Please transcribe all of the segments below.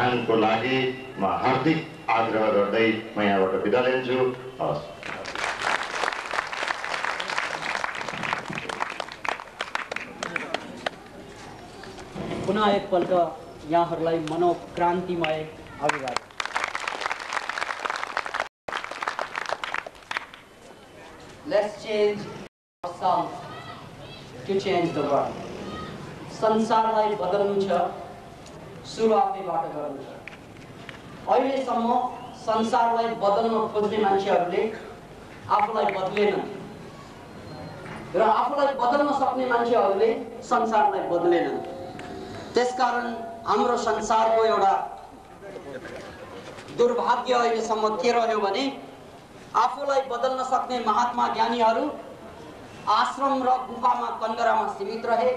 ध्यानको लागि म हार्दिक आग्रह गर्दै म यहाँबाट बिदा लिन्छु। हवस्। पुनः एकपल्ट यहाँहरूलाई मनोक्रान्तिमय अभिवादन। Let's change ourselves to change the world. संसारलाई बदल्नु छ, सुरु आफैबाट गर्नु छ। अहिलेसम्म संसारलाई बदल्न खोज्ने मान्छेहरूले आफूलाई बदलेनन् र आफूलाई बदल्न सक्ने मान्छेहरूले संसारलाई बदलेनन्। त्यसकारण हाम्रो संसारको एउटा दुर्भाग्य अहिलेसम्म के रह्यो भने आफूलाई बदल्न सक्ने महात्मा ज्ञानीहरू आश्रम र गुफामा कन्दरामा सीमित रहे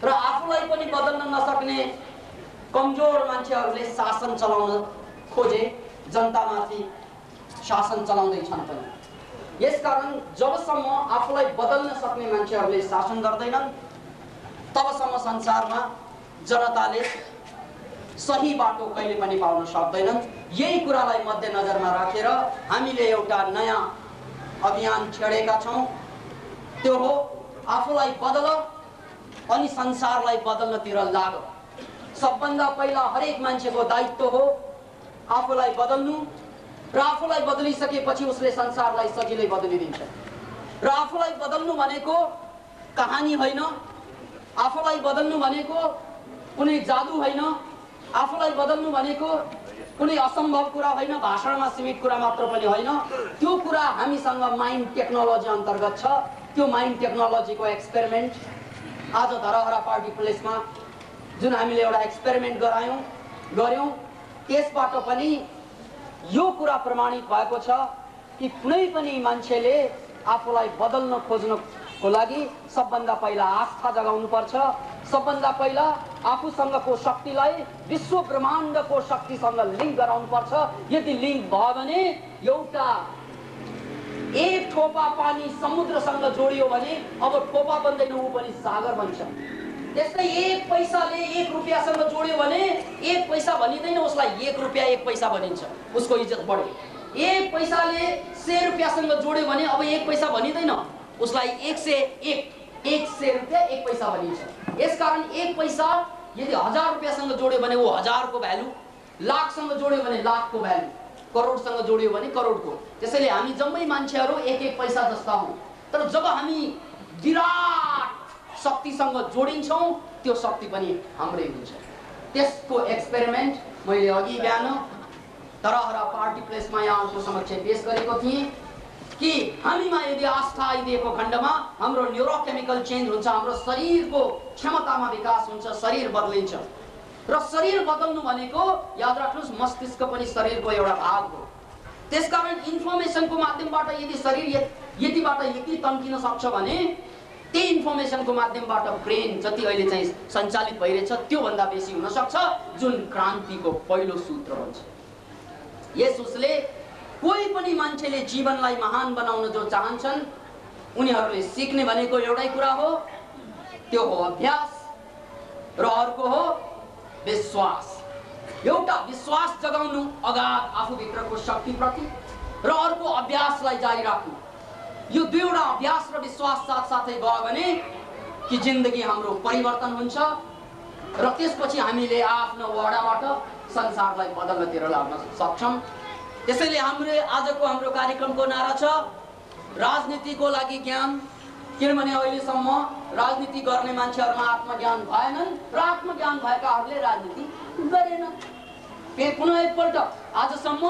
र आफूलाई पनि बदल्न नसक्ने कमजोर मान्छेहरूले शासन चलाउन खोजे, जनतामाथि शासन चलाउँदैछन् पनि। यसकारण जबसम्म आफूलाई बदल्न सक्ने मान्छेहरूले शासन गर्दैनन् तबसम्म संसारमा जनताले सही बाटो कहिले पनि पाउन सक्दैनन्। यही कुरालाई मध्यनजरमा राखेर हामीले एउटा नयाँ अभियान छेडेका छौँ। त्यो हो आफूलाई बदल अनि संसारलाई बदल्नतिर लाग। सबभन्दा पहिला हरेक मान्छेको दायित्व हो आफूलाई बदल्नु र आफूलाई बदलिसकेपछि उसले संसारलाई सजिलै बदलिदिन्छ। र आफूलाई बदल्नु भनेको कहानी होइन, आफूलाई बदल्नु भनेको कुनै जादु होइन, आफूलाई बदल्नु भनेको कुनै असम्भव कुरा होइन, भाषणमा सीमित कुरा मात्र पनि होइन। त्यो कुरा हामीसँग माइन्ड टेक्नोलोजी अन्तर्गत छ। त्यो माइन्ड टेक्नोलोजीको एक्सपेरिमेन्ट आज धरहरा पार्टी प्लेसमा जुन हामीले एउटा एक्सपेरिमेन्ट गर्यौं त्यसबाट पनि यो कुरा प्रमाणित भएको छ कि कुनै पनि मान्छेले आफूलाई बदल्न खोज्नको लागि सबभन्दा पहिला आस्था जगाउनु पर्छ। सबभन्दा पहिला आफूसँगको शक्तिलाई विश्व ब्रह्माण्डको शक्तिसँग लिङ्क गराउनु पर्छ। यदि लिङ्क भयो भने एउटा एक ठोपा पानी समुद्रसँग जोडियो भने अब ठोपा बन्दैन, ऊ पनि सागर बन्छ। त्यस्तै एक पैसाले एक रुपियाँसँग जोड्यो भने एक पैसा भनिँदैन, उसलाई एक रुपियाँ एक पैसा भनिन्छ, उसको इज्जत बढ्यो। एक पैसाले 100 रुपियाँसँग जोड्यो भने अब एक पैसा भनिँदैन, उसलाई 100 रुपियाँ एक पैसा भनिन्छ। यसकारण एक पैसा यदि 1000 रुपियाँसँग जोड्यो भने वो 1000 को भ्यालु, लाखसँग जोड्यो भने लाखको भ्यालु, करोडसँग जोड्यो भने करोडको। त्यसैले हामी जम्मै मान्छेहरू एक एक पैसा जस्ता हौं। तर जब हामी विराट शक्तिसँग जोडिन्छौं त्यो शक्ति पनि हाम्रै हुन्छ। त्यसको एक्सपेरिमेन्ट मैले अघि बिहान धरहरा पार्टी प्लेसमा यहाँको समक्ष पेश गरेको थिएँ कि हामीमा यदि आस्था आइदिएको खण्डमा हाम्रो न्यूरोकेमिकल चेन्ज हुन्छ, हाम्रो शरीरको क्षमतामा विकास हुन्छ, शरीर बदलिन्छ। र शरीर बदल्नु भनेको याद राख्नुस् मस्तिष्क पनि शरीरको एउटा भाग हो। त्यसकारण इन्फर्मेसनको माध्यमबाट यदि शरीर यतिबाट यति तन्किन सक्छ भने त्यही इन्फर्मेसनको माध्यमबाट ब्रेन जति अहिले चाहिँ सञ्चालित भइरहेछ त्यो भन्दा बेसी हुन सक्छ, जुन क्रान्तिको पहिलो सूत्र हुन्छ। यसले कोही पनि मान्छेले जीवनलाई महान बनाउन जो चाहन्छन् उनीहरूले सिक्ने भनेको एउटै कुरा हो, त्यो हो अभ्यास र अर्को हो विश्वास। एउटा विश्वास जगाउनु अगाध आफूभित्रको शक्तिप्रति र अर्को अभ्यासलाई जारी राख्नु। यो दुईवटा अभ्यास र विश्वास साथसाथै गयो भने कि जिन्दगी हाम्रो परिवर्तन हुन्छ र त्यसपछि हामीले आफ्नो वडाबाट संसारलाई बदल्नतिर लाग्न सक्छौं। त्यसैले हाम्रो कार्यक्रमको नारा छ राजनीतिको लागि ज्ञान। किनभने अहिलेसम्म राजनीति गर्ने मान्छेहरुमा आत्मज्ञान भएनन् र आत्मज्ञान भएकाहरूले राजनीति गरेनन्। फेरि पुनः एकपल्ट आजसम्म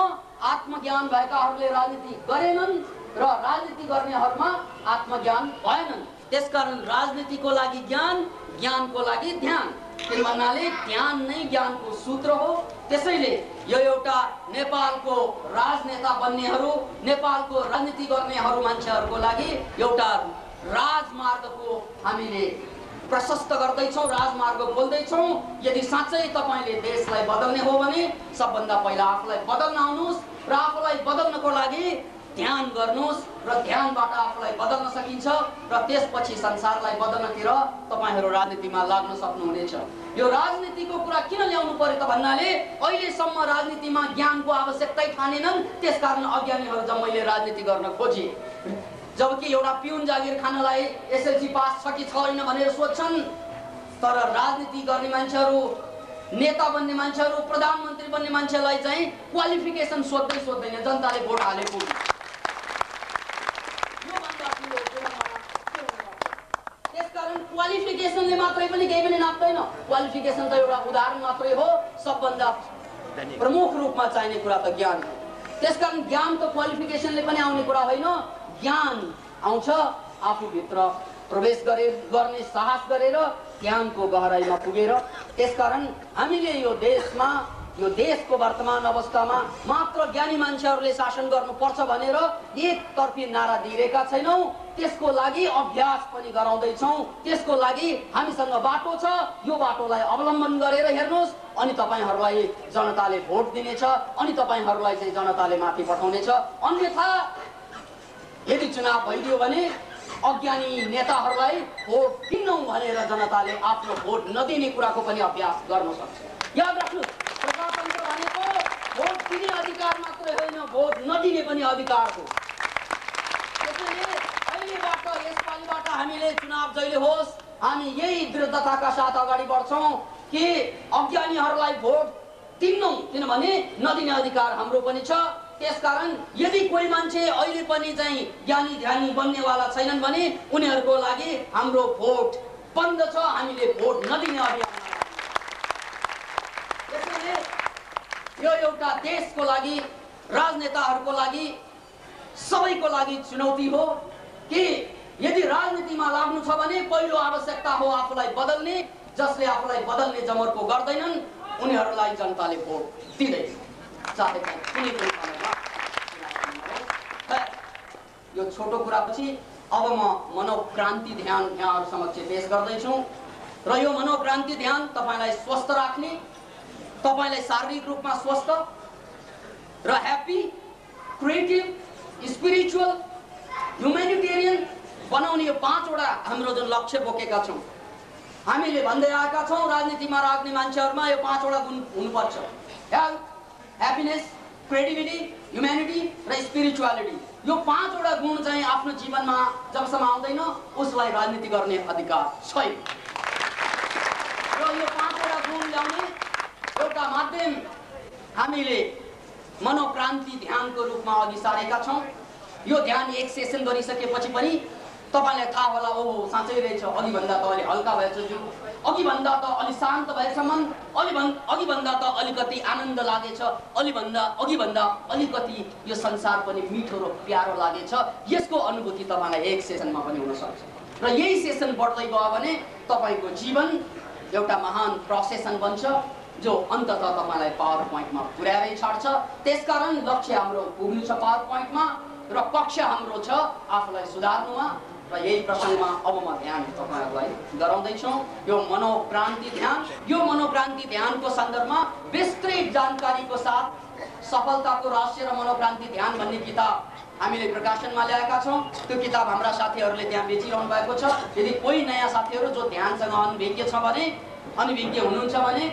आत्मज्ञान भएकाहरूले राजनीति गरेनन् र राजनीति गर्नेहरुमा आत्मज्ञान भएनन्। त्यसकारण राजनीतिको लागि ज्ञान, ज्ञानको लागि ध्यान। किनभने ध्यान नै ज्ञानको सूत्र हो। त्यसैले यो एउटा नेपालको राजनेता बन्नेहरु, नेपालको राजनीति गर्नेहरु मान्छेहरुको लागि एउटा राजमार्गको हामीले प्रशस्त गर्दैछौं, राजमार्ग खोल्दैछौं। यदि साँच्चै तपाईले देशलाई बदल्ने हो भने सबभन्दा पहिला आफूलाई बदल्न आउनुस् र आफूलाई बदल्नको लागि ध्यान गर्नुहोस् र ध्यानबाट आफूलाई बदल्न सकिन्छ र त्यसपछि संसारलाई बदल्नतिर तपाईहरु राजनीतिमा लाग्न सक्नुहुनेछ। यो राजनीतिको कुरा किन ल्याउनु पर्यो त भन्नाले अहिलेसम्म राजनीतिमा ज्ञानको आवश्यकतै ठानेनन्, त्यसकारण अज्ञानीहरु जम्मैले राजनीति गर्न खोजे। जबकि एउटा पिउन जागिर खानलाई एसएलसी पास छ कि छैन भनेर सोध्छन्, तर राजनीति गर्ने मान्छेहरु, नेता बन्ने मान्छेहरु, प्रधानमन्त्री बन्ने मान्छेलाई चाहिँ क्वालिफिकेसन सोध्दैन, जनताले भोट हालेको। त्यसकारण क्वालिफिकेसनले मात्रै पनि केही पनि नाप्दैन। क्वालिफिकेसन त एउटा उदाहरण मात्रै हो, सबभन्दा प्रमुख रूपमा चाहिने कुरा त ज्ञान हो। त्यसकारण ज्ञान त क्वालिफिकेसनले पनि आउने कुरा होइन, ज्ञान आउँछ आफूभित्र प्रवेश गर्ने साहस गरेर, ज्ञानको गहराईमा पुगेर। त्यसकारण हामीले यो देशमा, यो देशको वर्तमान अवस्थामा मात्र ज्ञानी मान्छेहरूले शासन गर्नुपर्छ भनेर एकतर्फी नारा दिइरहेका छैनौं। त्यसको लागि अभ्यास पनि गराउँदैछौं। त्यसको लागि हामीसँग बाटो छ, यो बाटोलाई अवलम्बन गरेर हेर्नुहोस्, अनि तपाईहरुलाई जनताले भोट दिनेछ, अनि तपाईहरुलाई चाहिँ जनताले माथि पठाउनेछ। अन्यथा यदि चुनाव भइदियो भने अज्ञानी नेताहरूलाई भोट दिनौं भनेर जनताले आफ्नो भोट नदिने कुराको पनि अभ्यास गर्न सक्छ। याद राख्नुहोस्, प्रजातन्त्र भनेको भोट दिने अधिकार मात्रै होइन, भोट नदिने पनि अधिकार हो। त्यसैले अहिलेबाट, यसपालिबाट हामीले चुनाव जहिले होस्, हामी यही दृढताका साथ अगाडि बढ्छौं कि अज्ञानीहरूलाई भोट दिनौं, किनभने नदिने अधिकार हाम्रो पनि छ। त्यसकारण यदि कोही मान्छे अहिले पनि चाहिँ ज्ञानी ध्यानी बन्नेवाला छैनन् भने उनीहरूको लागि हाम्रो भोट बन्द छ, हामीले भोट नदिने अभियानमा। त्यसैले यो एउटा देशको लागि, राजनेताहरूको लागि, सबैको लागि चुनौती हो कि यदि राजनीतिमा लाग्नु छ भने पहिलो आवश्यकता हो आफूलाई बदल्ने। जसले आफूलाई बदल्ने जमर्को गर्दैनन् उनीहरूलाई जनताले भोट दिँदैन, चाहे कुनै पनि ठाउँमा। यो छोटो कुरापछि अब म मनोक्रान्ति ध्यान यहाँहरु समक्ष पेश गर्दैछु र यो मनोक्रान्ति ध्यान तपाईलाई स्वस्थ राख्ने, तपाईलाई शारीरिक रूपमा स्वस्थ र ह्याप्पी, क्रिएटिभ, स्पिरिचुअल, ह्युमेनिटेरियन बनाउने यो 5 वटा हाम्रो जुन लक्ष्य बोकेका छौं, हामीले भन्दै आएका छौं राजनीतिमा लाग्ने मान्छेहरुमा यो 5 वटा गुण हुनुपर्छ। हेल्थ, ह्याप्पीनेस, क्रेडिबिलिटी, ह्युम्यानिटी र स्पिरिचुअलिटी। यो 5 वटा गुण चाहिँ आफ्नो जीवनमा जबसम्म आउँदैन उसलाई राजनीति गर्ने अधिकार छैन। र यो 5 वटा गुण ल्याउने एउटा माध्यम हामीले मनोक्रान्ति ध्यानको रूपमा अघि सारेका छौं। यो ध्यान एक सेसन गरिसकेपछि पनि तपाईलाई थाहा होला, ओहो साँच्चै रहेछ, अघि भन्दा त अलि हल्का भएछ जिउ, अघि भन्दा त अलि शान्त भएछ मन, अघि भन्दा त अलिकति आनन्द लागेछ, अघि भन्दा अलिकति यो संसार पनि मिठो र प्यारो लागेछ। यसको अनुभूति तपाईलाई एक सेसनमा पनि हुन सक्छ। र यही सेसन बढ्दै गयो भने तपाईको जीवन एउटा महान प्रोसेसन बन्छ जो अन्ततः तपाईलाई पावर पोइन्टमा पुर्याएर छाड्छ। त्यसकारण लक्ष्य हाम्रो पुग्नु छ पावर पोइन्टमा र कक्ष हाम्रो छ आफूलाई सुधार्नुमा। र यही प्रसंगमा अब म ध्यान तपाईहरुलाई गराउँदैछु। यो मनोक्रान्ति ध्यानको सन्दर्भमा विस्तृत जानकारीको साथ सफलताको रहस्य र मनोक्रान्ति ध्यान भन्ने किताब हामीले प्रकाशनमा ल्याएका छौं। त्यो किताब हाम्रा साथीहरुले त्यहाँ बेचिरहनु भएको छ। यदि कोही नयाँ साथीहरु जो ध्यानसँग अनभिज्ञ हुनुहुन्छ भने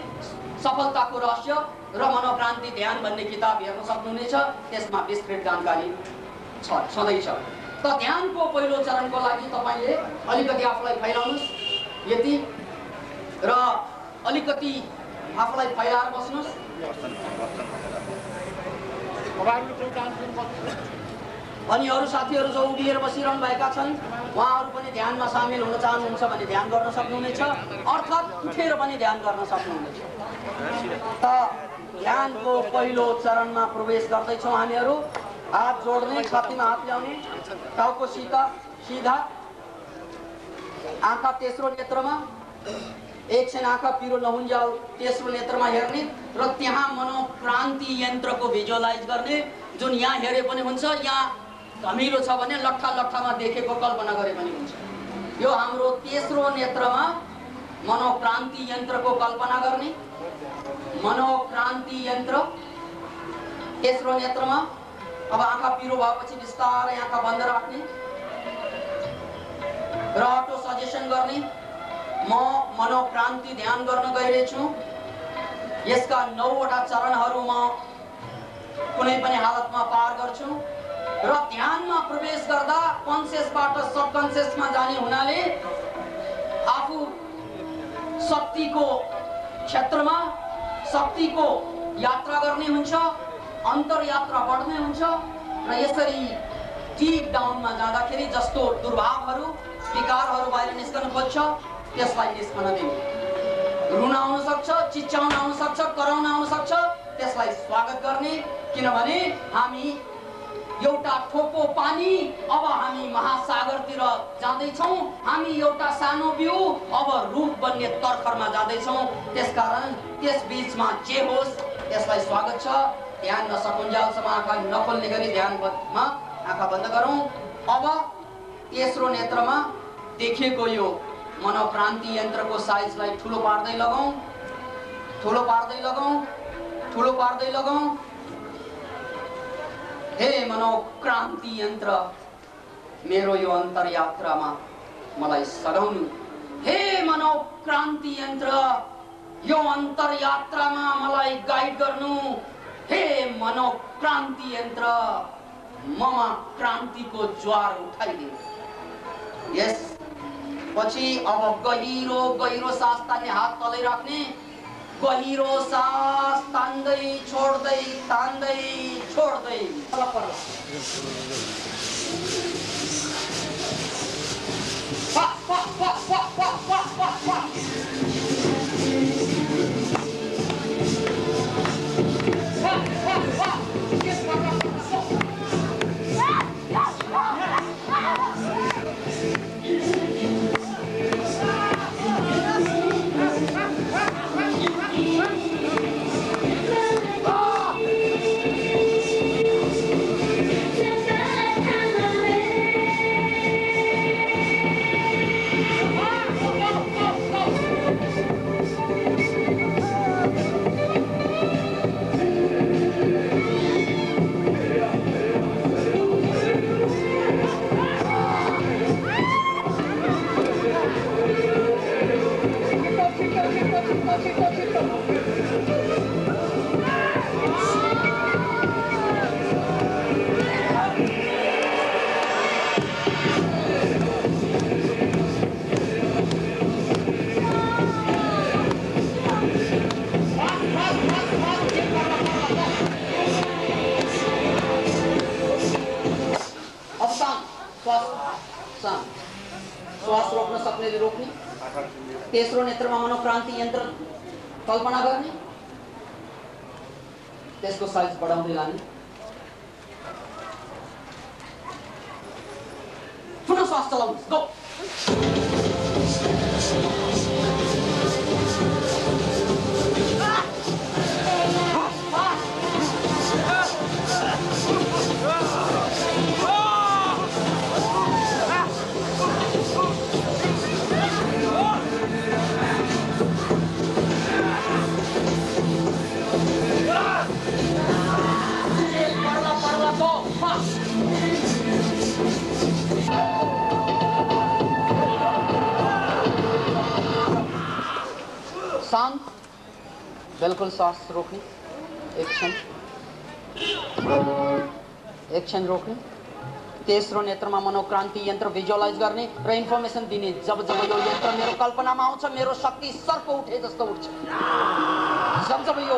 सफलताको रहस्य र मनोक्रान्ति ध्यान भन्ने किताब हेर्न सक्नुहुनेछ। त्यसमा विस्तृत जानकारी छँदैछ। त ध्यानको पहिलो चरणको लागि तपाईले अलिकति आफूलाई फैलाउनुस्, यति र अलिकति आफूलाई फैलाएर बस्नुस्। अनि अरु साथीहरु जो उभिएर बसिरहनु भएका छन् उहाँहरु पनि ध्यानमा सामेल हुन चाहनुहुन्छ भने ध्यान गर्न सक्नुहुनेछ, अर्थात् उठेर पनि ध्यान गर्न सक्नुहुनेछ। त ध्यानको पहिलो चरणमा प्रवेश गर्दैछौँ हामीहरु। हात जोड्ने, छातीमा हात ल्याउने, टाउको सीधा, आँखा तेस्रो नेत्रमा, एकछिन आँखा पिरो नहुन्जाल तेस्रो नेत्रमा हेर्ने र त्यहाँ मनोक्रान्ति यन्त्रको भिजुअलाइज गर्ने। जुन यहाँ हेरे पनि हुन्छ, यहाँ धमिलो छ भने लट्ठामा देखेको कल्पना गरे पनि हुन्छ। यो हाम्रो तेस्रो नेत्रमा मनोक्रान्ति यन्त्रको कल्पना गर्ने। मनोक्रान्ति यन्त्र तेस्रो नेत्रमा अब आँखा पिरो भएपछि बिस्तारै आँखा बन्द राख्ने र अटो सजेसन गर्ने। म मनोक्रान्ति ध्यान गर्न गइरहेछु। यसका 9 वटा चरणहरू म कुनै पनि हालतमा पार गर्छु र ध्यानमा प्रवेश गर्दा कन्सियसबाट सबकन्सियसमा जाने हुनाले आफू शक्तिको क्षेत्रमा शक्तिको यात्रा गर्ने हुन्छ, अन्तरयात्रा बढ्ने हुन्छ र यसरी डीप डाउनमा जाँदाखेरि जस्तो दुर्भावहरू विकारहरू बाहिर निस्कन खोज्छ त्यसलाई निस्कन दिने। रुन आउन सक्छ, चिच्याउन आउन सक्छ, कराउन आउन सक्छ, त्यसलाई स्वागत गर्ने। किनभने हामी एउटा ठोपो पानी, अब हामी महासागरतिर जाँदैछौँ। हामी एउटा सानो बिउ, अब रुख बन्ने तर्खरमा जाँदैछौँ। त्यसकारण त्यस बीचमा जे होस् त्यसलाई स्वागत छ। ध्यान नसकुन्जेलसम्म आँखा नखोल्ने गरी ध्यानमा आँखा बन्द गरौँ। अब तेस्रो नेत्रमा देखिएको यो मनोक्रान्ति यन्त्रको साइजलाई ठुलो पार्दै लगाउँ, ठुलो पार्दै लगाउँ, ठुलो पार्दै लगाउँ। हे मनोक्रान्ति यन्त्र, मेरो यो अन्तरयात्रामा मलाई सघाउनु। हे मनोक्रान्ति यन्त्र, यो अन्तरयात्रामा मलाई गाइड गर्नु। हे मनोक्रान्ति यन्त्र, ममा क्रान्तिको ज्वार उठाइदिनु। यस पछि अब गहिरो गहिरो सास तान्ने, हात तलै राख्ने। गहिरो सास तान्दै छोड्दै तान्दै छोड्दै श्वास रोक्न सक्नेले रोक्ने। तेस्रो नेत्रमा मनोक्रान्ति यन्त्र कल्पना गर्ने, त्यसको साइज बढाउँदै लाने। पुनः श्वास चलाउनुहोस्, गो। शांत, बिल्कुल सांस रोकनी। एक क्षण रोक्ने। तेस्रो नेत्रमा मनोक्रान्ति यन्त्र भिजुअलाइज गर्ने र इन्फर्मेसन दिने। जब जब यो यन्त्र मेरो कल्पनामा आउँछ, मेरो शक्ति सर्प उठे जस्तो उठ्छ। जब जब यो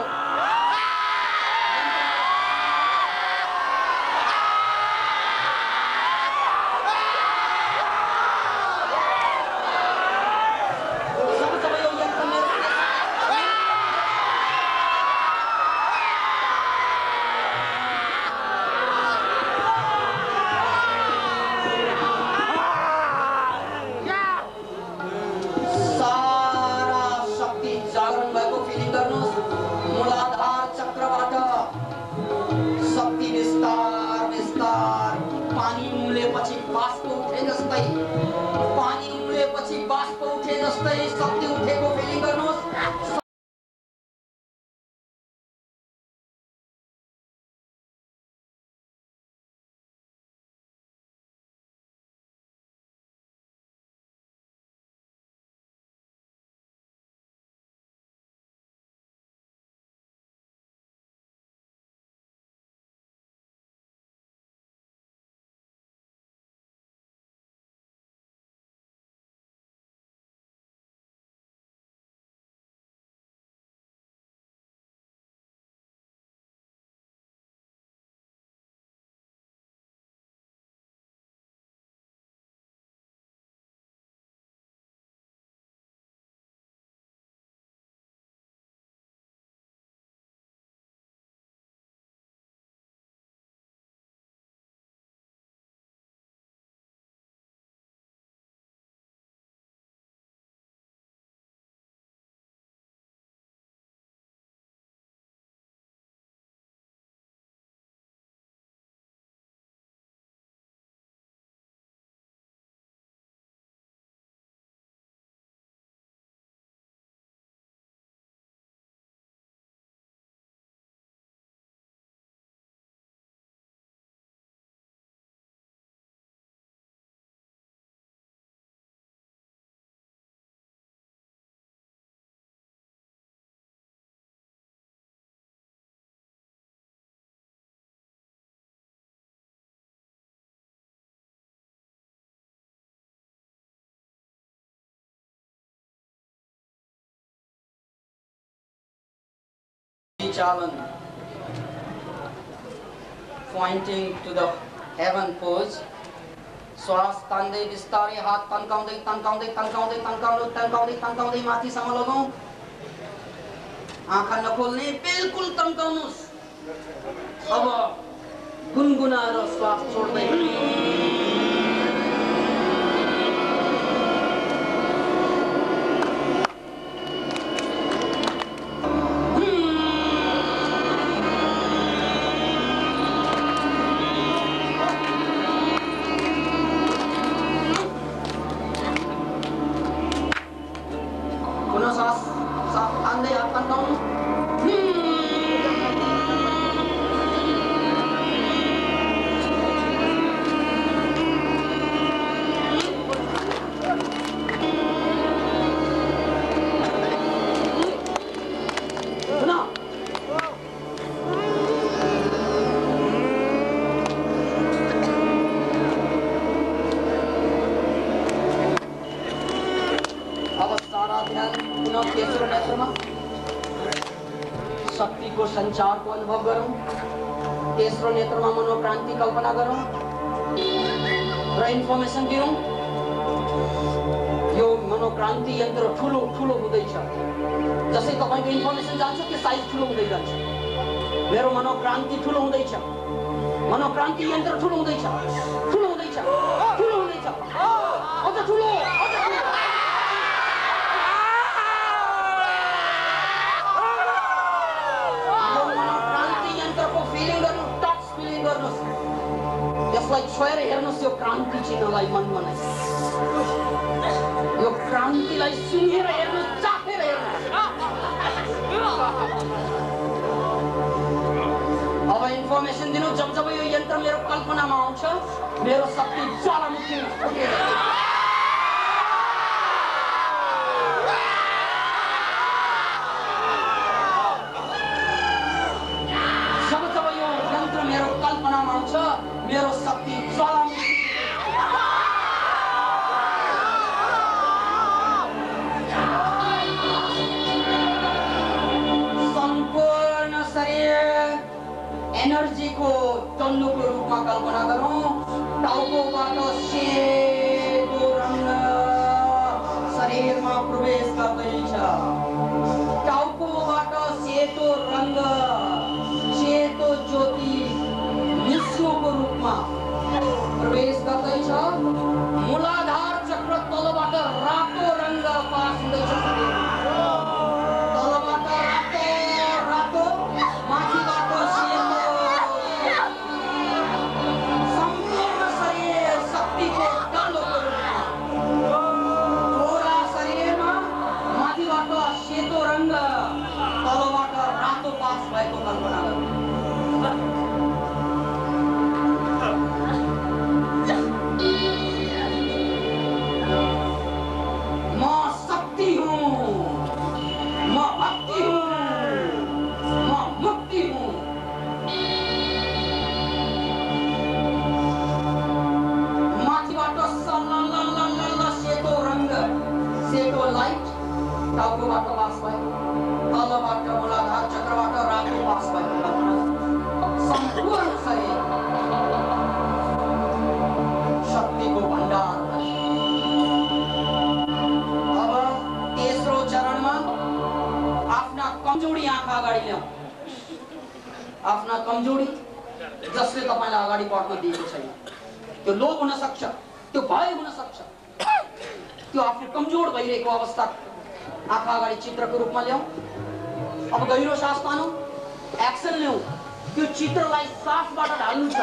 पानी उम्लेपछि बाष्प उठे जस्तै शक्ति उठेको फिलिङ गर्नुहोस्। Chalan, pointing to the heaven pose. श्वास तान्दै बिस्तारै हात तन्काउँदै तन्काउँदै तन्काउँदै तन्काउँदै तन्काउँदै तन्काउँदै माथिसम्म लगाऊ। आँखा नखोल्ने, बिल्कुल तन्काउनुस्। अब गुनगुनाएर श्वास छोड्दै शक्ति को संचार को अनुभव करूं। तेस्रो नेत्रमा मनोक्रांति कल्पना करूं र इन्फर्मेसन दिउँ। यो मनोक्रांति यन्त्र ठुलो ठुलो हुँदैछ। जसै तपाईको इन्फर्मेसन जान्छ त्यो साइज ठुलो हुँदै जान्छ। मेरो मनोक्रांति ठुलो हुँदैछ। मनोक्रांति यन्त्र ठुलो हुँदैछ। ठुलो हुँदैछ। ठुलो हुँदैछ। अझ ठुलो, अझ ठुलो। यसलाई छोएर हेर्नुस्, यो क्रान्ति चिन्हलाई मन बनाइ। यो क्रान्तिलाई सुनेर हेर्नुस्, चाखेर हेर्नुस्। अब इन्फर्मेसन दिनु। जब जब यो यन्त्र मेरो कल्पनामा आउँछ, मेरो शक्ति ज्वालामुखी फुटेर मेरो शक्ति ज्वालामुखी सम्पूर्ण शरीर एनर्जी को तन्नुको रूपमा कल्पना गरौँ। टाउकोबाट सेतो रंग शरीरमा प्रवेश गर्दैछ। टाउकोबाट सेतो रंग, सेतो ज्योति को रूपमा प्रवेश गर्दैछ। मूलाधार चक्र तलबाट रातो रंग पास हुँदैछ। तलबाट रातो रातो, माथिबाट सेतो। सम्पूर्ण शरीर शक्तिको कालोको रूपमा। पूरा शरीरमा माथिबाट सेतो रंग, तलबाट रातो पास भएको कल्पना गर्नु। टाउकोबाट पास भयो, तलबाट मूलाधार चक्रबाट रातो पास भएको कल्पना। सम्पूर्ण शरीर शक्तिको भण्डार। अब तेस्रो चरणमा आफ्ना कमजोरी आँखा अगाडि ल्याऊ। आफ्ना कमजोरी जसले तपाईलाई अगाडि बढ्न दिएको छैन। त्यो लोभ हुन सक्छ, त्यो भय हुन सक्छ, त्यो आफू कमजोर भइरहेको अवस्था आँखा अगाडि चित्रको रूपमा ल्याऊ। अब गहिरो सास तानौ, एक्सन ल्याऊ। त्यो चित्रलाई सासबाट ढाल्नु छ।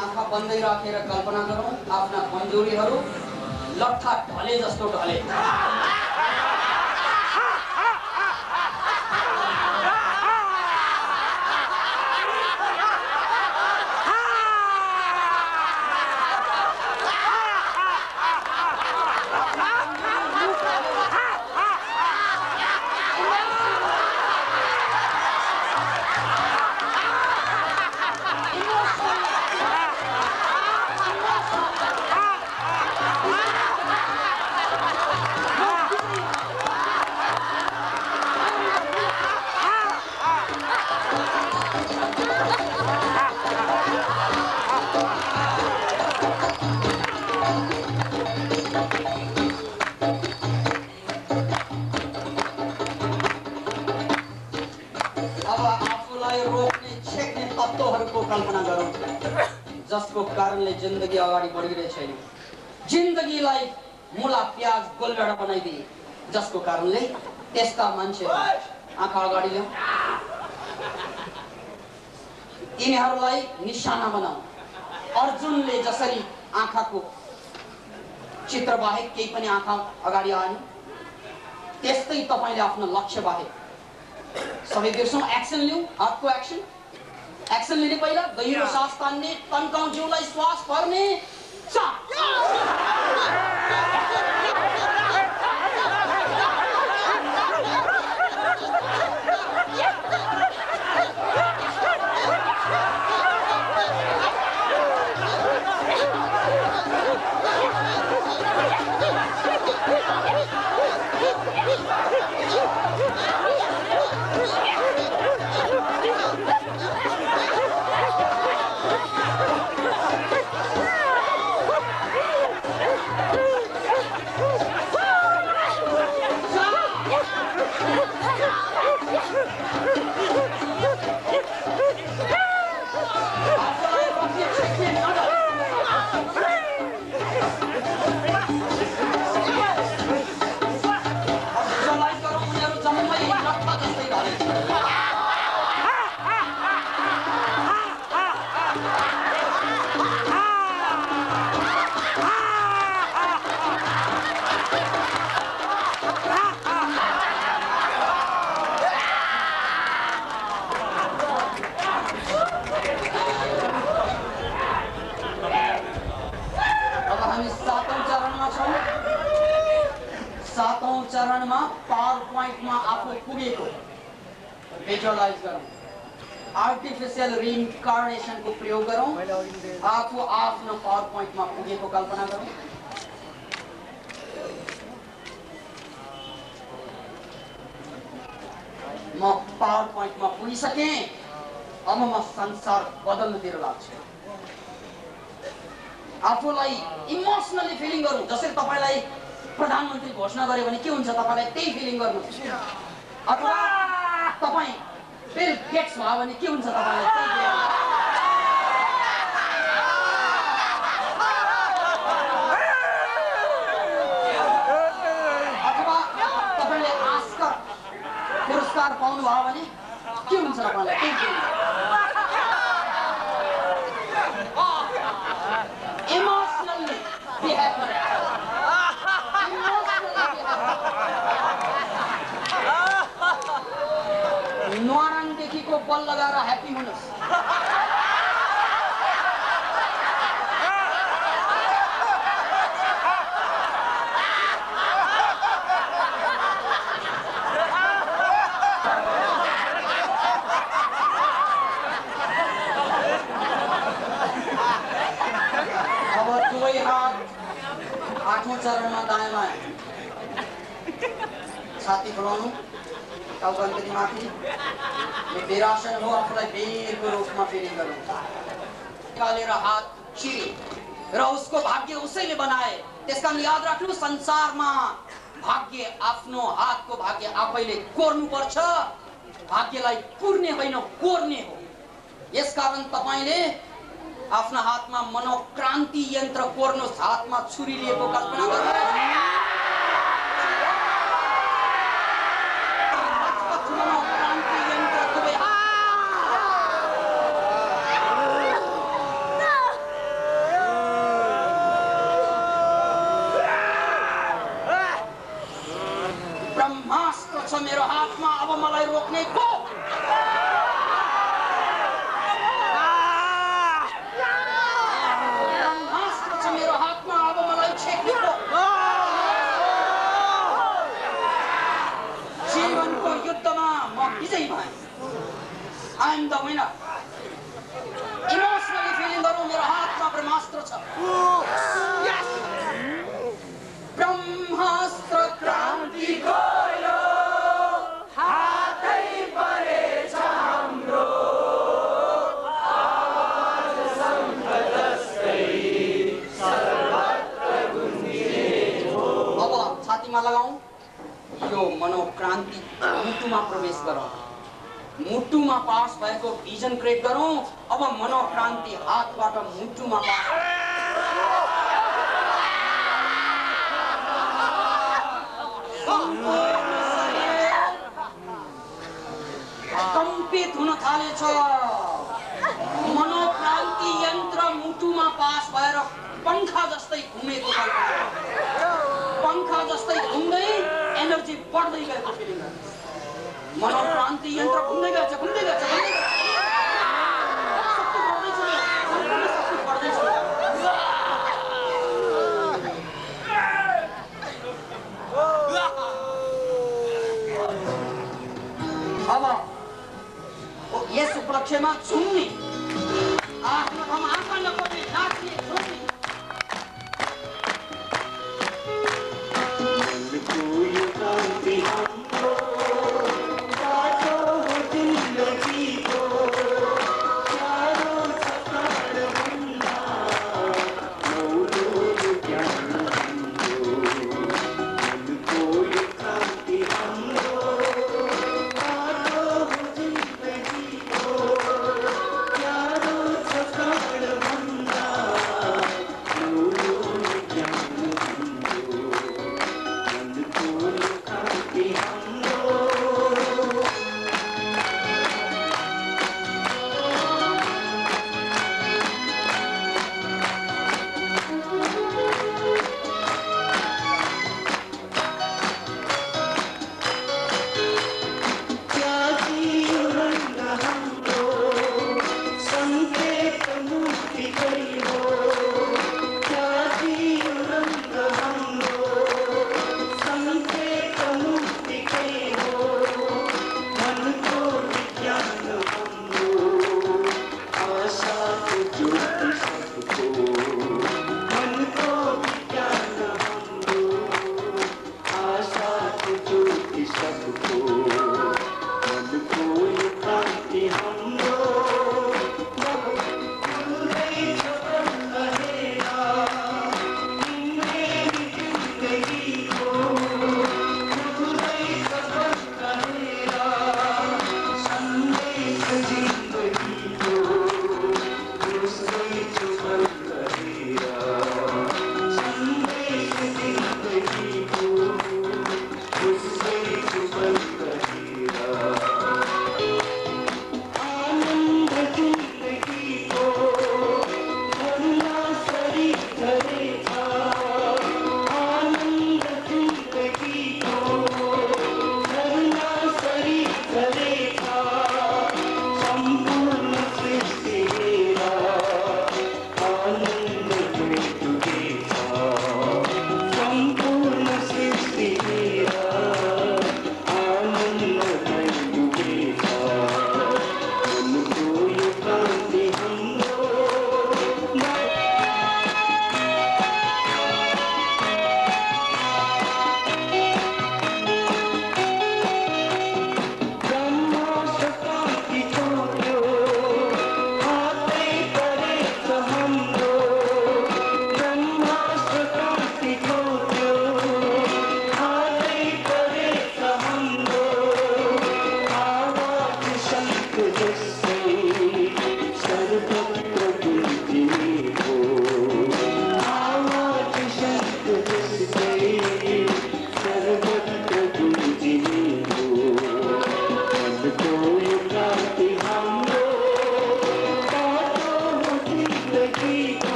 आँखा बन्दै राखेर कल्पना गरौँ आफ्ना कमजोरीहरू लट्ठा ढले जस्तो ढले। कल्पना गरौँ जसको कारणले जिन्दगी अगाडि बढिरहेको छैन। जिन्दगीलाई मुला प्याज गोलगडा बनाइदिए जसको कारणले त्यस्ता मान्छेहरू आँखा अगाडि ल्याऊ, यिनीहरूलाई निशाना बनाऊ। अर्जुनले जसरी आँखाको चित्र बाहेक केही पनि आँखा अगाडि आएन त्यस्तै तपाईले आफ्नो लक्ष्य बाहेक सबै बिर्सौँ। एक्सन लिऊ, हातको एक्सन एक्सन लिने पहिला गहिरो सास तान्ने, तन्काउ जिउलाई श्वास भर्ने। सातौं चरणमा पावर पोइन्टमा आफू पुगेको भिजुअलाइज गरौँ। आर्टिफिशियल रिइन्कार्नेसनको प्रयोग गरौँ। आफू आफ्नो पावर पोइन्टमा पुगेको कल्पना गरौँ। म पावर पोइन्टमा पुगिसकेँ, अब म संसार बदल्नतिर लाग्छु। आफूलाई इमोसनली फिलिङ गरौँ। जसरी तपाईलाई प्रधानमन्त्री घोषणा गर्यो भने के हुन्छ तपाईलाई त्यही फिलिङ गर्नु, अथवा तपाई बिल गेट्स भयो भने के हुन्छ तपाईलाई त्यही फिलिङ। अथवा तपाईले आस्कर पुरस्कार पाउनु भयो भने के हुन्छ तपाईलाई त्यही फिलिङ। Emotionally be happy. न्वाराङदेखिको बल लगाएर ह्याप्पी हुनुहोस्। अब दुवै हात आठौं चरणमा दायाँ बायाँ छाती फुलाउनु। टाउको अलिकति माथि यो विरासन हो आफूलाई वीरको रूपमा फिलिङ गरौँ निकालेर हात चिरे र उसको भाग्य उसैले बनाए त्यसकारण याद राख्नु संसारमा भाग्य आफ्नो हातको भाग्य आफैले कोर्नु पर्छ भाग्यलाई कुर्ने होइन कोर्ने हो यसकारण तपाईले आफ्नो हातमा मनोक्रान्ति यन्त्र कोर्नुहोस् हातमा छुरी लिएको कल्पना गर्नुहोस् ब्रह्मास्त्र छ मेरो हातमा अब मलाई रोक्ने को ब्रह्मास्त्र छ मेरो हातमा अब मलाई छेक्ने को जीवनको युद्धमा म विजयी भएँ I am the winner emotionally feeling गरौँ मेरो हातमा ब्रह्मास्त्र छ ब्रह्मास्त्र क्रान्ति गयो हातै परेछ हाम्रो आज शङ्ख जस्तै सर्वत्र गुन्जिने हो अब छातीमा लगाऊ यो मनोक्रान्ति मुटुमा प्रवेश गरौँ मुटुमा पास भएको भिजन क्रिएट गरौँ अब मनोक्रान्ति हातबाट मुटुमा पास कम्पित हुन थालेछ मनोक्रान्ति यन्त्र मुटुमा पास भएर पंखा जस्तै घुमेको पंखा जस्तै घुम्दै एनर्जी बढ्दै गएको फिलिङ मनोक्रान्ति यन्त्र घुम्दै गएछ घुम्दै गएछ घुम्दै गएछ शक्ति बढ्दैछ अब यस उपलक्ष्यमा झुम्ने आफ्नो ठाउँमा आँखा नपर्ने नाच्ने झुम्ने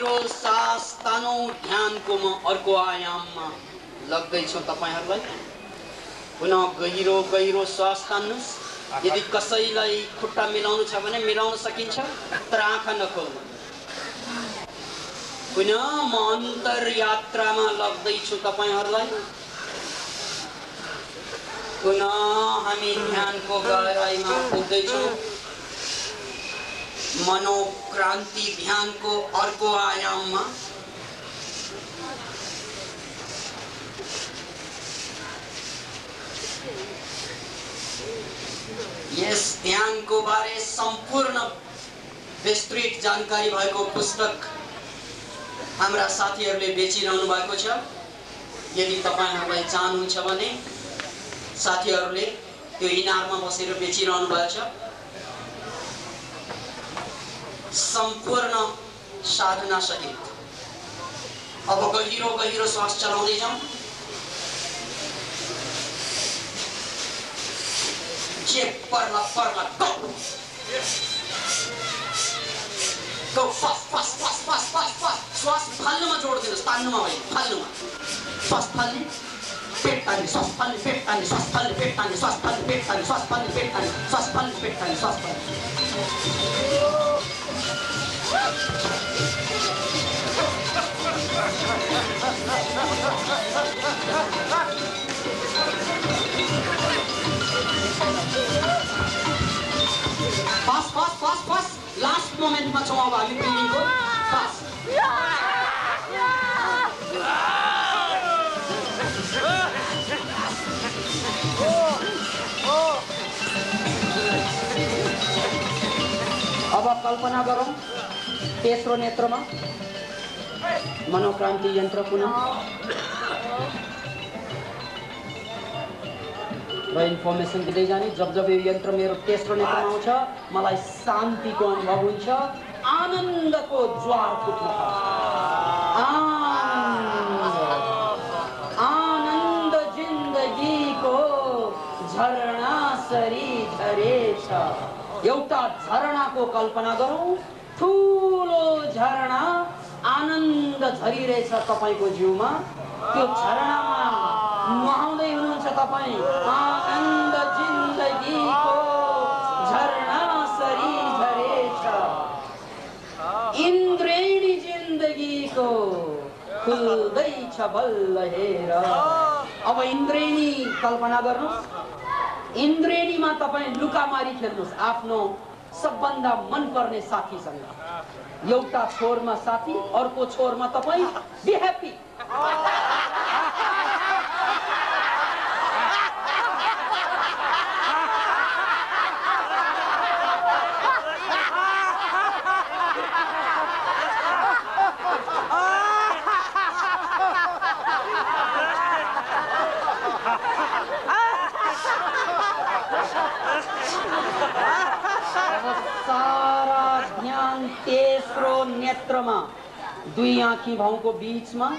गहिरो सास तानौ ध्यानको म अर्को आयाममा लग्दैछु तपाईहरुलाई। पुनः गहिरो गहिरो श्वास तान्नुस्। यदि कसैलाई खुट्टा मिलाउनु छ भने मिलाउन सकिन्छ, तर आँखा नखोल्नु। पुनः म अन्तर यात्रामा लग्दैछु तपाईहरुलाई। पुनः हामी ध्यानको गहराईमा पुग्दैछौँ। मनोक्रान्ति ध्यानको अर्को आयाममा। यस ध्यानको बारे सम्पूर्ण विस्तृत जानकारी भएको पुस्तक हाम्रा साथीहरूले बेचिरहनु भएको छ। यदि तपाईहरुलाई चाहनुहुन्छ भने साथीहरूले त्यो इनारमा बसेर बेचिरहनु भएको छ। सम्पूर्ण साधना सहित अब गहिरो गहिरो श्वास चलाउँदै जाउँ। परला go go fast श्वास फाल्नुमा जोड दिनुस्, तान्नुमा होइन, फाल्नुमा। श्वास फाल्ने पेट तान्ने, श्वास फाल्ने पेट तान्ने, श्वास फाल्ने पेट तान्ने, श्वास फाल्ने पेट तान्ने, श्वास फाल्ने पेट तान्ने, श्वास फाल्ने पेट तान्ने, श्वास फास्ट लास्ट मोमेन्टमा छौँ अब हामी बिल्डिङको। फास्ट अब कल्पना गरौँ तेस्रो नेत्रमा मनोक्रान्ति यन्त्र पुनः र इन्फर्मेसन दिँदै जाने। जब जब यो यन्त्र मेरो तेस्रो नेत्रमा आउँछ मलाई शान्तिको अनुभव हुन्छ, आनन्दको ज्वार फुट्न आनन्द जिन्दगीको झरना सरी झरेछ। एउटा झरनाको कल्पना गरौँ, ठुलो झरना आनन्द झरिरहेछ तपाईको जिउमा। त्यो झरनामा नुहाउँदै हुनुहुन्छ तपाईँ। आनन्द जिन्दगीको झरना सरी झरेछ, इन्द्रेणी जिन्दगीको खुल्दैछ बल्ल हेर। अब इन्द्रेणी कल्पना गर्नुहोस्। इन्द्रेणीमा तपाईँ लुकामारी खेल्नुहोस् आफ्नो सबभन्दा मनपर्ने साथीसँग। एउटा छोरमा साथी, अर्को छोरमा तपाईँ। Be happy. सारा ध्यान तेस्रो नेत्रमा दुई आँखी भाउको बीचमा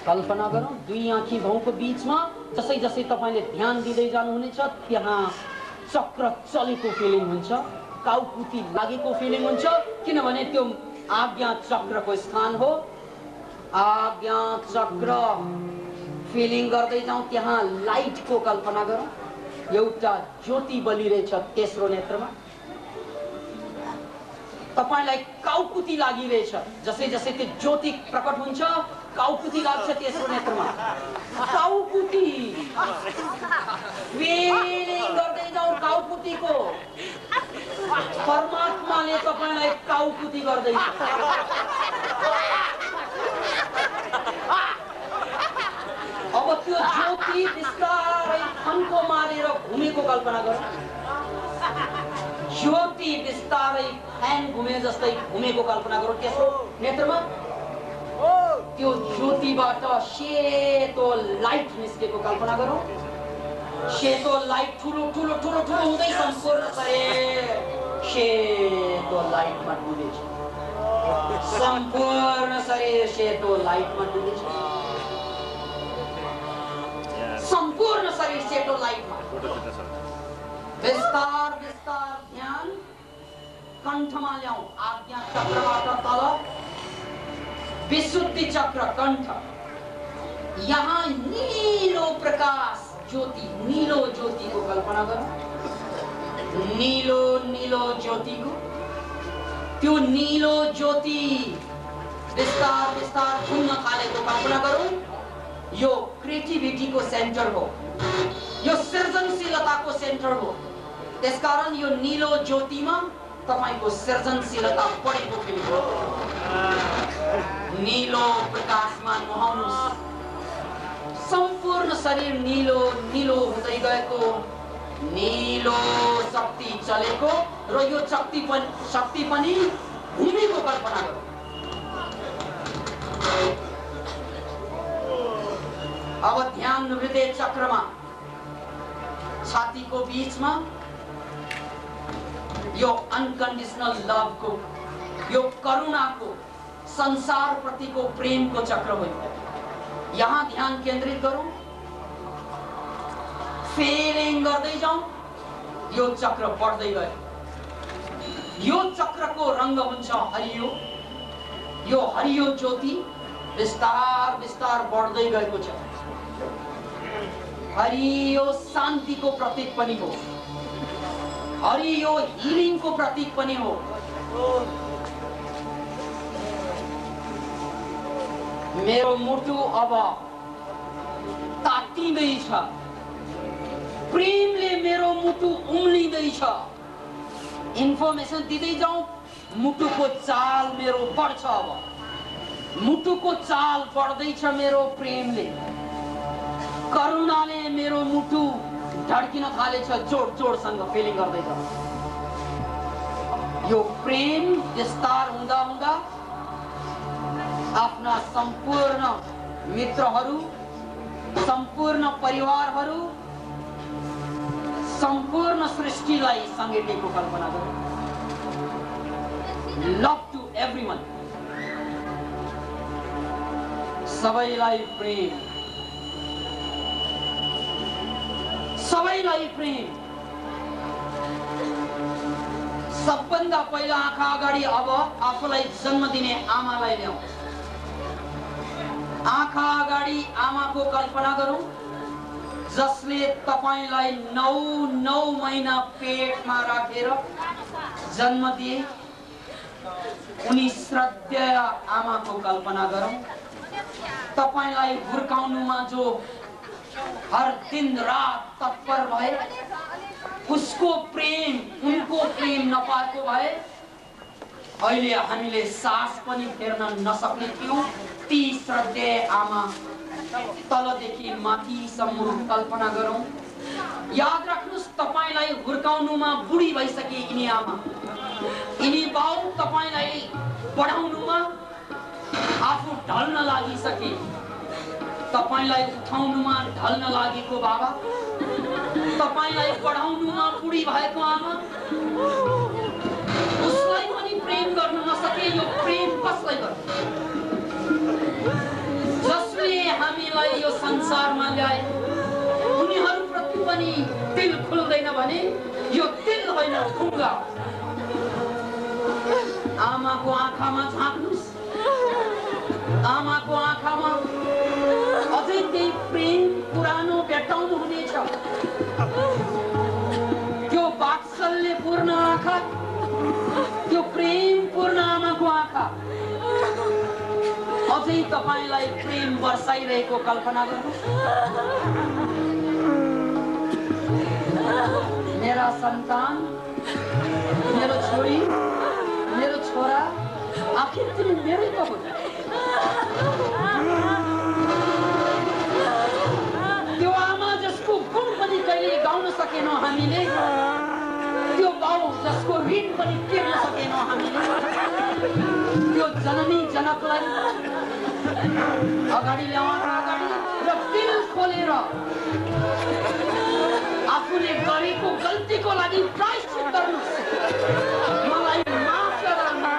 कल्पना गरौँ। दुई आँखी भाउको बीचमा जसै जसै तपाईले ध्यान दिँदै जानुहुनेछ त्यहाँ चक्र चलेको फिलिङ हुन्छ, काउकुती लागेको फिलिङ हुन्छ, किनभने त्यो आज्ञा चक्रको स्थान हो। आज्ञा चक्र फिलिङ गर्दै जाउँ। त्यहाँ लाइटको कल्पना गरौँ। एउटा ज्योति बलिरहेछ तेस्रो नेत्रमा। तपाईलाई काउकुती लागिरहेछ। जसै जसै त्यो ज्योति प्रकट हुन्छ काउकुती लाग्छ तेस्रो नेत्रमा। काउकुती फिलिङ गर्दै जाउँ काउकुतीको। परमात्माले तपाईलाई काउकुती गर्दैछ। अब त्यो ज्योति बिस्तारै फन्को मारेर घुमेको कल्पना गरौँ। ज्योति बिस्तारै फ्यान घुमे जस्तै घुमेको कल्पना गरौँ तेस्रो नेत्रमा। त्यो ज्योतिबाट सेतो लाइट निस्केको कल्पना गरौँ। सेतो लाइट ठुलो ठुलो ठुलो ठुलो हुँदै सम्पूर्ण शरीर सेतो लाइटमा डुबेछ। सम्पूर्ण शरीर सेतो लाइटमा डुबेछ। सम्पूर्ण शरीर सेतो लाइटमा। विस्तार विस्तार ध्यान कण्ठमा ल्याउँ। आज्ञा चक्रबाट तल विशुद्धि चक्र कंठ, यहाँ नीलो प्रकाश ज्योति, नीलो ज्योति को कल्पना करो, नीलो नीलो ज्योति को, त्यो नीलो ज्योति विस्तार विस्तार घुम्न थालेको कल्पना करो। यो क्रिएटिभिटी को सेन्टर हो, यो सृजनशीलता को सेन्टर हो। त्यसकारण यो नीलो ज्योतिमा तपाईको सृजनशीलता बढेको फिल हो। नीलो प्रकाशमा नुहाउनुस्, सम्पूर्ण शरीर नीलो नीलो हुँदै गएको, नीलो शक्ति चलेको र यो शक्ति पनि भूमिको कल्पना गरौँ। अब ध्यान हृदय चक्रमा, छातीको बीचमा यो अनकन्डिसनल लभ को, यो करुणा को, संसार प्रतिको प्रेम को चक्र हो। यहाँ ध्यान केन्द्रित गरौँ, फेलिङ गर्दै जाउँ, यो चक्र बढ्दै गयो। यो चक्रको रंग हुन्छ हरियो। यो हरियो ज्योति विस्तार विस्तार बढ्दै गएको छ। हरियो शान्तिको प्रतीक पनि हो, हरियो हिलिङको प्रतीक पनि हो। मेरो मुटु अब तातिँदैछ, प्रेमले मेरो मुटु उम्लिँदैछ। इन्फर्मेसन दिँदै जाउँ, मुटुको चाल मेरो बढ्छ। अब मुटुको चाल बढ्दैछ मेरो प्रेमले, करुणाले मेरो मुटु धड्किन थालेछ, जोड जोडसँग फिलिङ गर्दैछ। यो प्रेम विस्तार हुँदा हुँदा आफ्ना सम्पूर्ण मित्रहरू, सम्पूर्ण परिवारहरू, सम्पूर्ण सृष्टिलाई समेटेको कल्पना गरौँ। लभ टु एभ्रीवन, सबैलाई प्रेम, सबैलाई प्रेम। सबभन्दा पहिला आँखा अगाडि अब आफूलाई जन्म दिने आमालाई ल्याऊ। आँखा अगाडि आमाको कल्पना गरौँ, जसले तपाईलाई 9 महिना पेटमा राखेर जन्म दिए। उनी श्रद्धेय आमाको कल्पना गरौँ। तपाईलाई हुर्काउनुमा जो हर दिन रात तत्पर भए, उसको प्रेम, उनको प्रेम नपाएको भए अहिले हामीले सास पनि फेर्न नसक्ने थियौं। ती श्रद्धेय आमा तलदेखि माथिसम्म कल्पना गरौँ। याद राख्नुस्, तपाईलाई हुर्काउनुमा बुढी भइसके यिनी आमा, यिनी बाउ तपाईलाई पढाउनुमा आफू ढल्न लागिसके, तपाईलाई उठाउनुमा ढल्न लागेको बाबा, तपाईलाई पढाउनुमा बुढी भएको आमा, उसलाई पनि प्रेम गर्न नसके यो प्रेम कसलाई गर्नु? जसले हामीलाई यो संसारमा ल्याए, उनीहरूप्रति पनि दिल खुल्दैन भने यो दिल होइन, ढुङ्गा। आमाको आँखामा झाँक्नुस्, आमाको आँखामा अझै त्यही प्रेम पुरानो भेट्टाउनु हुनेछ। त्यो वात्सल्यपूर्ण आँखा, त्यो प्रेमपूर्ण आमाको आँखा अझै तपाईलाई प्रेम बर्साइरहेको कल्पना गर्नुस्। मेरा सन्तान, मेरो छोरी, मेरो छोरा, आखिर तिमी मेरै त हो। त्यो आमा जसको गुण पनि कहिले गाउन सकेनौं हामीले, त्यो बाउ जसको ऋण पनि तिर्न सकेनौं हामीले, त्यो जननी जनकलाई अगाडि ल्याउन अगाडि र दिल खोलेर आफूले गरेको गल्तीको लागि प्रायश्चित गर्नुस्। मलाई माफ गर आमा,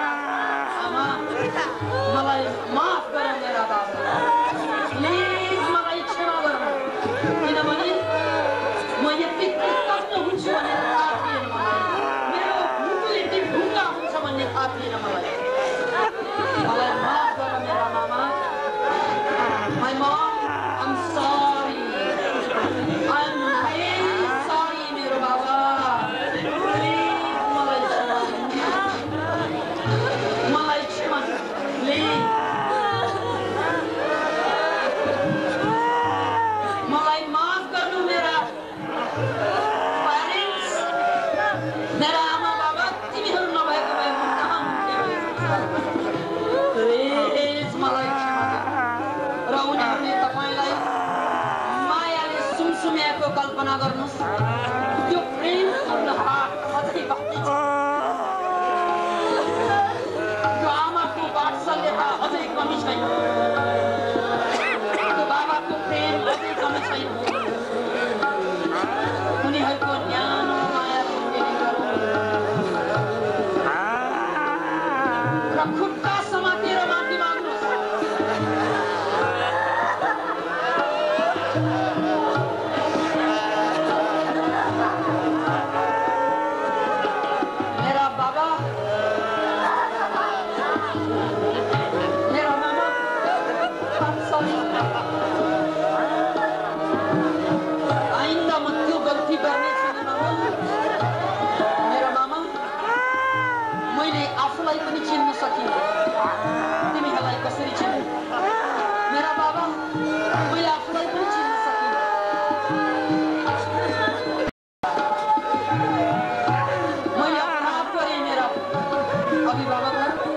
मलाई माफ गर मेरा दादा, प्लिज मलाई क्षमा गर, किनभने म यति कृतज्ञ हुन्छु भनेर थाहा थिएन मलाई, मेरो मुटु यति ढुङ्गा हुन्छ भन्ने थाहा थिएन मलाई। मलाई माफ गर मेरा आमा, प्लिज मलाई क्षमा गर्नु। र उनीहरूले तपाईलाई मायाले सुमसुम्याएको कल्पना गर्नुहोस्। त्यो प्रेमपूर्ण हात अझै बाँकी छ। त्यो आमाको वात्सल्यता अझै कमी छैन। त्यो बाबाको प्रेम अझै कमी छैन। उनीहरूको न्यानो मायाको फेरि गरौँ र खुट्टा समातेर माथि माग्नुहोस्। मेरा बाबा, मेरा मामा, I'm sorry। आइन्दा म त्यो गल्ती गर्ने छैन मामा। मेरो मामा, मैले आफूलाई पनि चिन्न सकिनँ, तिमीहरूलाई कसरी चिन्ने? मेरा बाबा, मैले आफूलाई पनि चिन्न सकिनँ। मैले अपराध गरेँ मेरा अभिभावकहरू।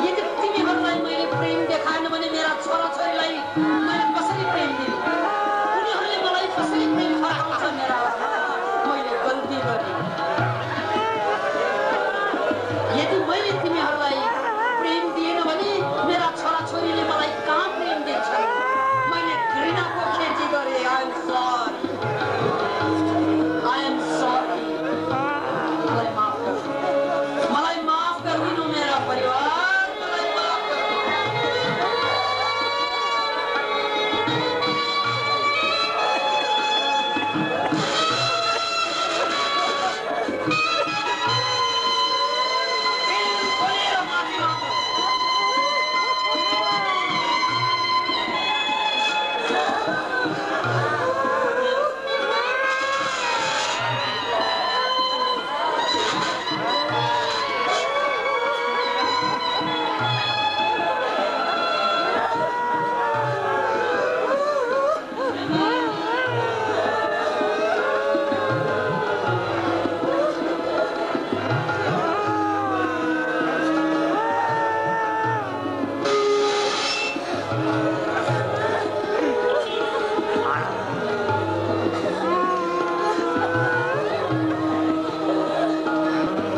यदि तिमीहरूलाई मैले प्रेम देखाएन भने मेरा छोराछोरीलाई मैले कसरी प्रेम दिने? उनीहरूले मलाई कसरी प्रेम फर्काउँछ? मेरा मैले गल्ती गरेँ। यदि मैले तिमीहरूलाई प्रेम दिएन भने मेरा छोराछोरीले मलाई कहाँ प्रेम दिन्छन्? मैले घृणाको खेती गरेँ। I am sorry। मलाई माफ गरिदिनु मेरा परिवार, मलाई माफ गरिदिनु। दिल खोलेर माफी माग्नुहोस्।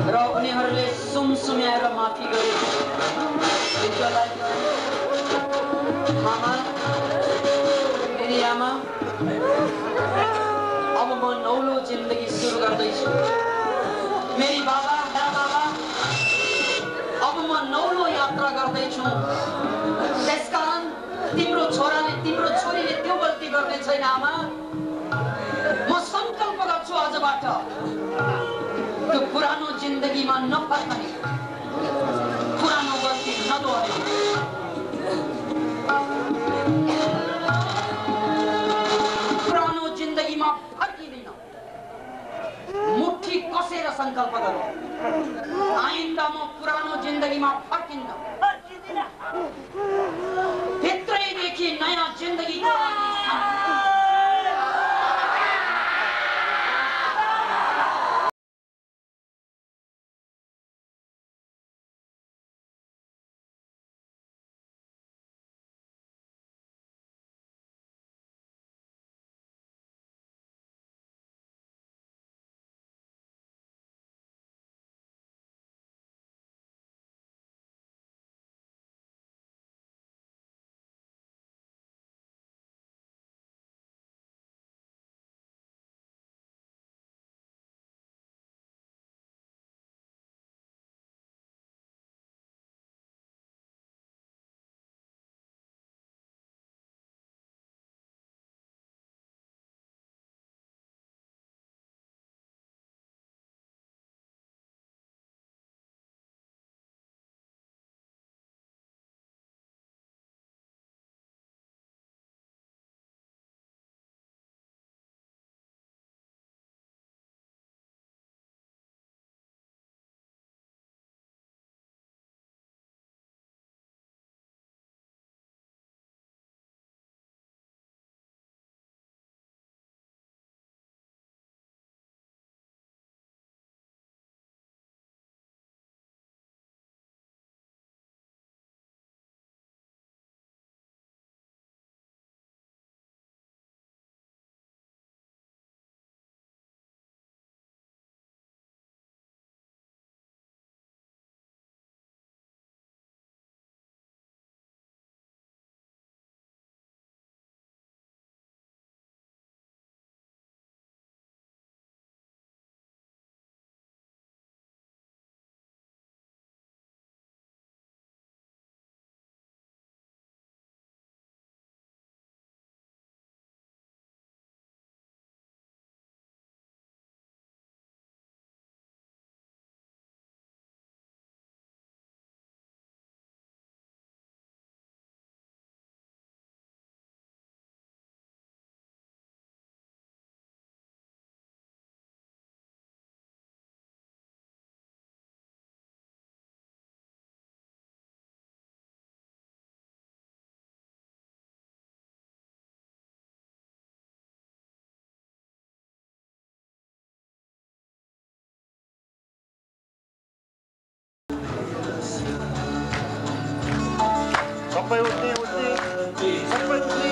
र उनीहरूले सुमसुम्याएर माफी गरे। विद्यालाई मामा, मेरी आमा, अब म नौलो जिन्दगी सुरु गर्दैछु। मेरी बाबा, मेरा बाबा, अब म नौलो यात्रा गर्दैछु। त्यसकारण तिम्रो छोराले, तिम्रो छोरीले त्यो गल्ती गर्ने छैन आमा। म संकल्प गर्छु आजबाट त्यो पुरानो जिन्दगीमा नफर्कने, पुरानो गल्ती नदोहोर्याउने। पुरानो जिन्दगीमा फर्किँदैन। मुट्ठी कसेर संकल्प गरौँ, आइन्दा म पुरानो जिन्दगीमा फर्किन्न। भित्रैदेखि नयाँ जिन्दगीको लागि सबै उठ्ने सबै उठ्ने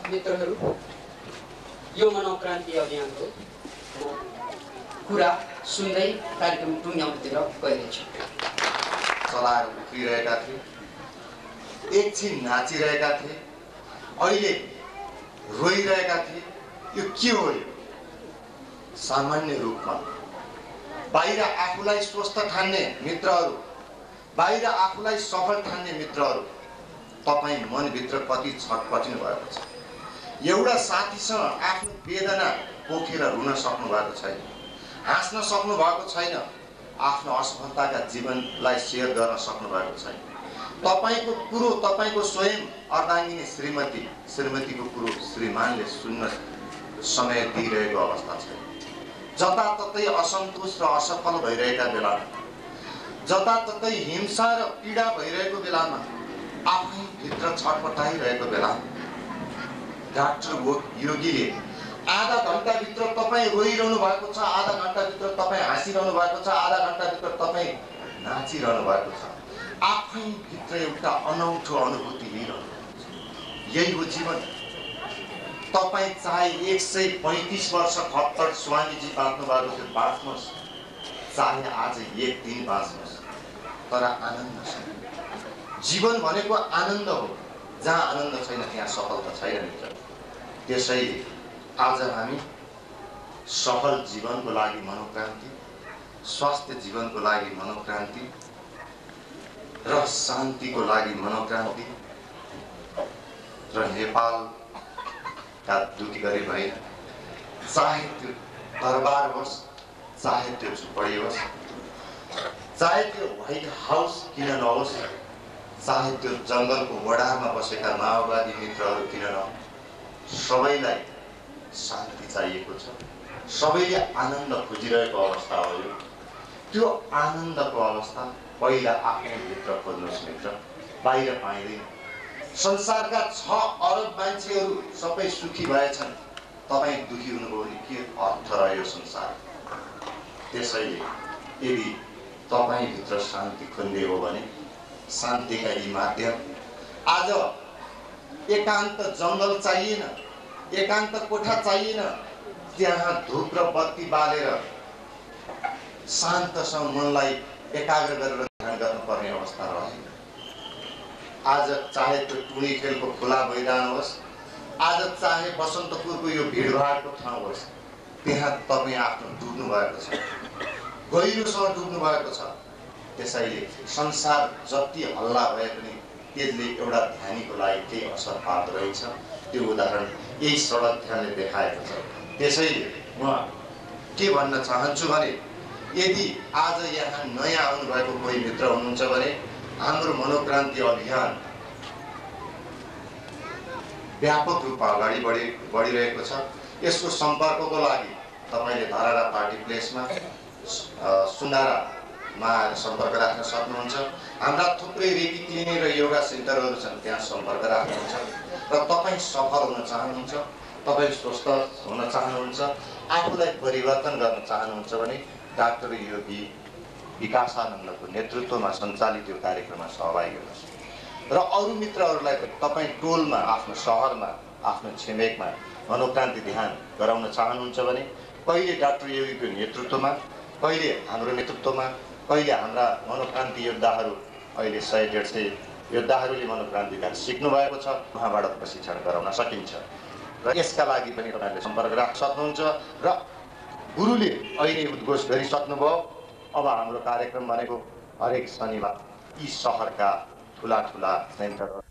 मित्रहरू, यो मनोक्रान्ति अभियानको कुरा सुन्दै कार्यक्रम टुङ्ग्याउनुतिर गइरहेछु। चलाएर उफ्रिरहेका थिए, एकछिन नाचिरहेका थिए, अहिले रोइरहेका थिए। यो के हो? यो सामान्य रूपमा बाहिर आफूलाई स्वस्थ ठान्ने मित्रहरू, बाहिर आफूलाई सफल ठान्ने मित्रहरू, तपाईँ मनभित्र कति छटपटिनु भएको छ। एउटा साथीसँग आफ्नो वेदना पोखेर रुन सक्नु भएको छैन, हाँस्न सक्नु भएको छैन, आफ्नो असफलताका जीवनलाई सेयर गर्न सक्नु भएको छैन। तपाईको कुरो तपाईको स्वयं अर्धाङ्गिनी श्रीमतीको कुरो श्रीमानले सुन्न समय दिइरहेको अवस्था छैन। जताततै असन्तोष र असफल भइरहेका बेलामा, जताततै हिंसा र पीडा भइरहेको बेलामा, आफै भित्र छटपटाइरहेको बेलामा डाक्टर योगीले आधा घण्टाभित्र तपाईँ रोइरहनु भएको छ, आधा घण्टाभित्र तपाईँ हाँसिरहनु भएको छ, आधा घण्टाभित्र तपाईँ नाचिरहनु भएको छ। आफै भित्र एउटा अनौठो अनुभूति लिइरहनु भएको छ। यही हो जीवन। तपाईँ चाहे 135 वर्ष खप्पर स्वामीजी बाँच्नु भएको थियो, बाँच्नुहोस्, चाहे आज एक दिन बाँच्नुहोस्, तर आनन्द छ। जीवन भनेको आनन्द हो। जहाँ आनन्द छैन त्यहाँ सफलता छैन मित्र। त्यसैले आज हामी सफल जीवनको लागि मनोक्रान्ति, स्वास्थ्य जीवनको लागि मनोक्रान्ति र शान्तिको लागि मनोक्रान्ति र नेपालका दुती गरी भएन, चाहे त्यो दरबार होस्, चाहे त्यो झुपडी होस्, चाहे त्यो व्हाइट हाउस किन नहोस्, चाहे त्यो जङ्गलको वडामा बसेका माओवादी मित्रहरू किन नहोस्, सबैलाई शान्ति चाहिएको छ। सबैले आनन्द खोजिरहेको अवस्था हो यो। त्यो आनन्दको अवस्था पहिला आफ्नो भित्र खोज्नुहोस् मित्र, बाहिर पाइँदैन। संसारका 6 अरब मान्छेहरू सबै सुखी भएछन्, तपाईँ दुखी हुनुभयो भने के अर्थ रह्यो संसार? त्यसैले यदि तपाईँ भित्र शान्ति खोज्ने हो भने शान्तिका यी माध्यम, आज एकान्त जङ्गल चाहिएन, एकान्त कोठा चाहिएन, त्यहाँ धूप र बत्ती बालेर शान्तसँग मनलाई एकाग्र गरेर ध्यान गर्नुपर्ने अवस्था रहेन। आज चाहे त्यो टुणी खेलको खुला मैदान होस्, आज चाहे बसन्तपुरको यो भिडभाडको ठाउँ होस्, त्यहाँ तपाईँ आफ्नो डुब्नु भएको छ, गहिरोसँग डुब्नु भएको छ। त्यसैले संसार जति हल्ला भए पनि त्यसले एउटा ध्यानीको लागि केही असर पार्दो रहेछ। त्यो उदाहरण यही सडक ध्यानले देखाएको छ। त्यसैले म के भन्न चाहन्छु भने यदि आज यहाँ नयाँ आउनुभएको कोही मित्र हुनुहुन्छ भने हाम्रो मनोक्रान्ति अभियान व्यापक रूपमा अगाडि बढिरहेको छ। यसको सम्पर्कको लागि तपाईँले धरारा पार्टी प्लेसमा सुनारामा आएर सम्पर्क राख्न सक्नुहुन्छ। हाम्रा थुप्रै रेकी क्लिनिक र योगा सेन्टरहरू छन्, त्यहाँ सम्पर्क राख्नुहुन्छ। र तपाईँ सफल हुन चाहनुहुन्छ, तपाईँ स्वस्थ हुन चाहनुहुन्छ, आफूलाई परिवर्तन गर्न चाहनुहुन्छ भने डाक्टर योगी विकासानन्दको नेतृत्वमा सञ्चालित यो कार्यक्रममा सहभागी हुनुहोस्। र अरू मित्रहरूलाई तपाईँ टोलमा, आफ्नो सहरमा, आफ्नो छिमेकमा मनोक्रान्ति ध्यान गराउन चाहनुहुन्छ भने कहिले डाक्टर योगीको नेतृत्वमा, कहिले हाम्रो नेतृत्वमा, कहिले हाम्रा मनोक्रान्ति योद्धाहरू, अहिले 100-150 योद्धाहरूले मनोक्रान्तिका सिक्नु भएको छ, उहाँबाट प्रशिक्षण गराउन सकिन्छ। र यसका लागि पनि तपाईँहरूले सम्पर्क राख्न सक्नुहुन्छ। र गुरुले अहिले उद्घोष गरिसक्नुभयो। अब हाम्रो कार्यक्रम भनेको हरेक शनिबार यी सहरका ठुला ठुला सेन्टर